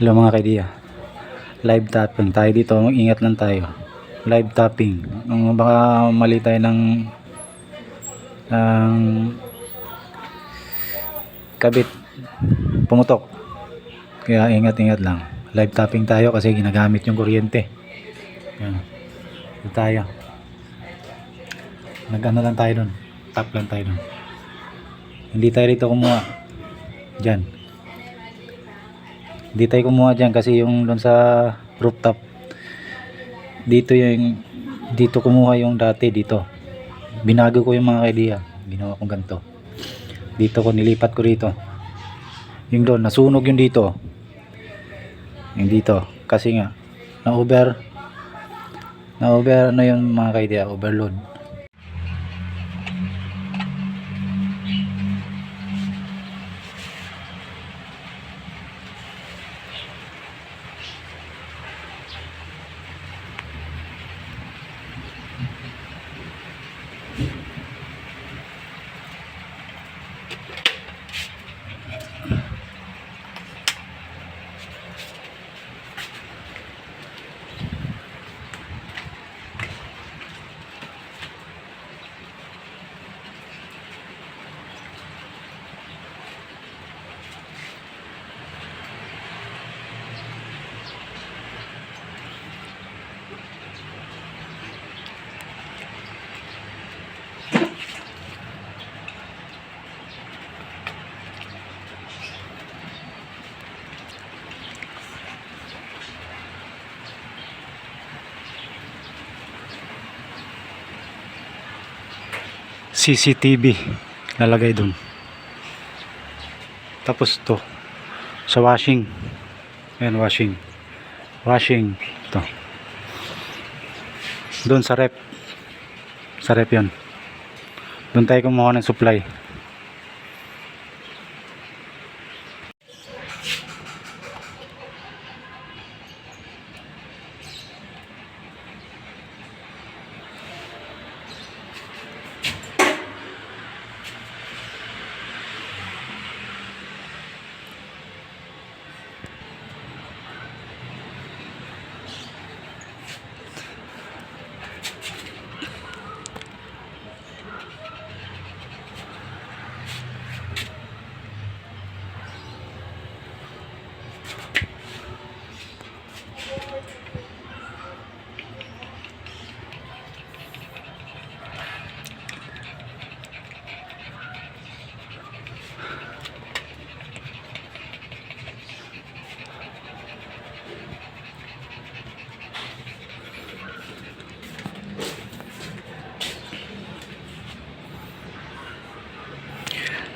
Hello mga kaidiya, live tapping tayo dito, ingat lang tayo. Live tapping, baka mali tayo ng kabit, pumutok, kaya ingat lang. Live tapping tayo kasi ginagamit yung kuryente. Yan, dito tayo, nag-ano lang tayo dun, tap lang tayo dun. Hindi tayo dito kumuha dyan, hindi tayo kumuha dyan kasi yung doon sa rooftop dito kumuha yung dati. Dito binago ko yung mga idea, ginawa kong ganito. Dito ko nilipat ko rito yung doon, nasunog yung dito kasi nga na over na yung mga idea, overload. CCTV lalagay dun, tapos to sa washing. Ayan, washing to dun sa rep yun, dun tayo kumuha ng supply.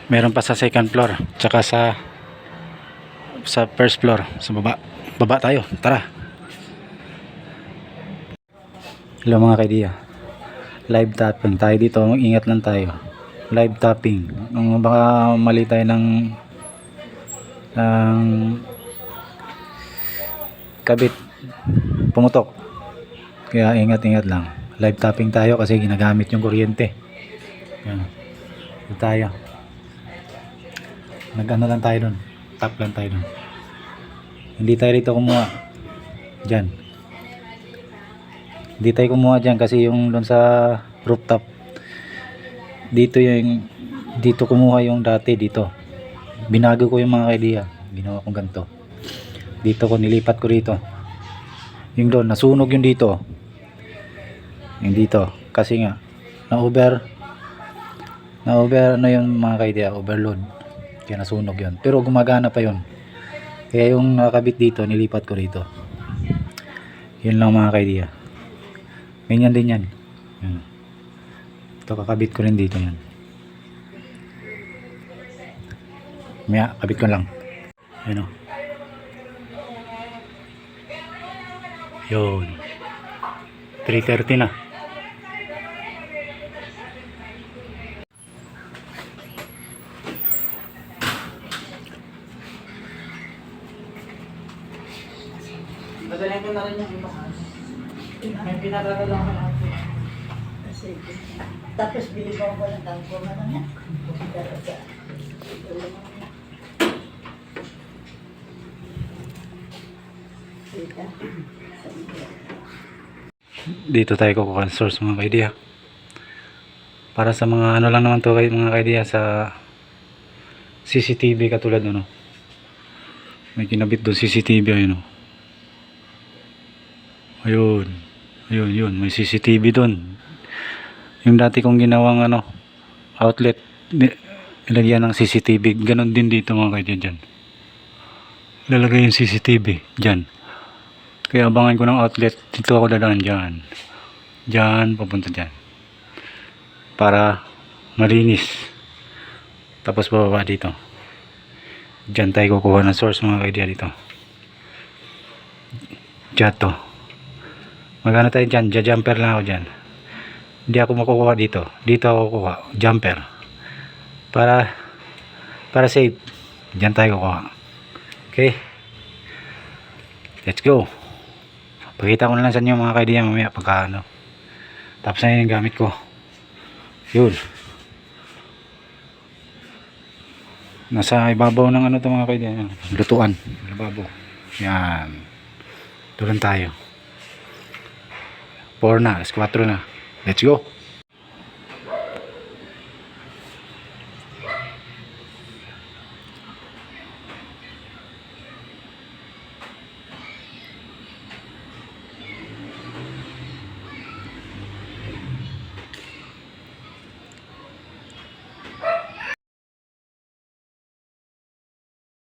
Meron pa sa second floor, tsaka sa first floor, sa baba tayo, tara. Hello mga kaidiya, live tapping tayo dito, ingat lang tayo. Live tapping, baka mali tayo ng kabit, pumutok, kaya ingat lang. Live tapping tayo kasi ginagamit yung kuryente. Yan, dito tayo, nag-ano lang tayo dun, tap lang tayo dun. Hindi tayo dito kumuha dyan, hindi tayo kumuha dyan kasi yung doon sa rooftop dito kumuha yung dati. Dito binago ko yung mga idea, ginawa kong ganito. Dito ko nilipat ko rito yung doon, nasunog yung dito kasi nga na over na yung mga idea, overload, kaya nasunog yun, pero gumagana pa yun. Kaya yung nakakabit dito, nilipat ko rito. Yun lang mga kaidiya, ganyan din yan. Ito kakabit ko rin dito yan, maya kabit ko lang. Yun o, yun, 3:30 na. Madalhin ko na rin yung iba. May pinarara lang ko natin. Sige. Tapos bilibaw ko ng tangko na lang yan. Pero sa Tita. Dito tayo kukuha ng source mga ka-idea. Para sa mga ano lang naman to mga ka-idea sa CCTV katulad ano. May kinabit doon CCTV ayun. Ayun. Ayun, yun. May CCTV doon. Yung dati kong ginawang ano, outlet, ilagyan ng CCTV. Ganon din dito mga kaibigan dyan. Lalagay yung CCTV dyan. Kaya abangan ko ng outlet. Dito ako dadaan dyan. Dyan, papunta dyan. Para malinis. Tapos bababa dito. Dyan tayo kukuha ng source mga kaibigan dito. Dyan to. Magano tayo dyan, jumper lang ako dyan. Hindi ako makukuha dito. Dito ako kukuha, jumper. Para safe. Dyan tayo kukuha. Okay. Let's go. Pakita ko na lang sa inyo mga kaibigan mamaya pagka ano. Tapos na yung gamit ko. Yun. Nasa ibabaw ng ano to mga kaibigan. Lutuan. Ibabaw. Yan. Tulan tayo. 4 na, 4 na. Let's go.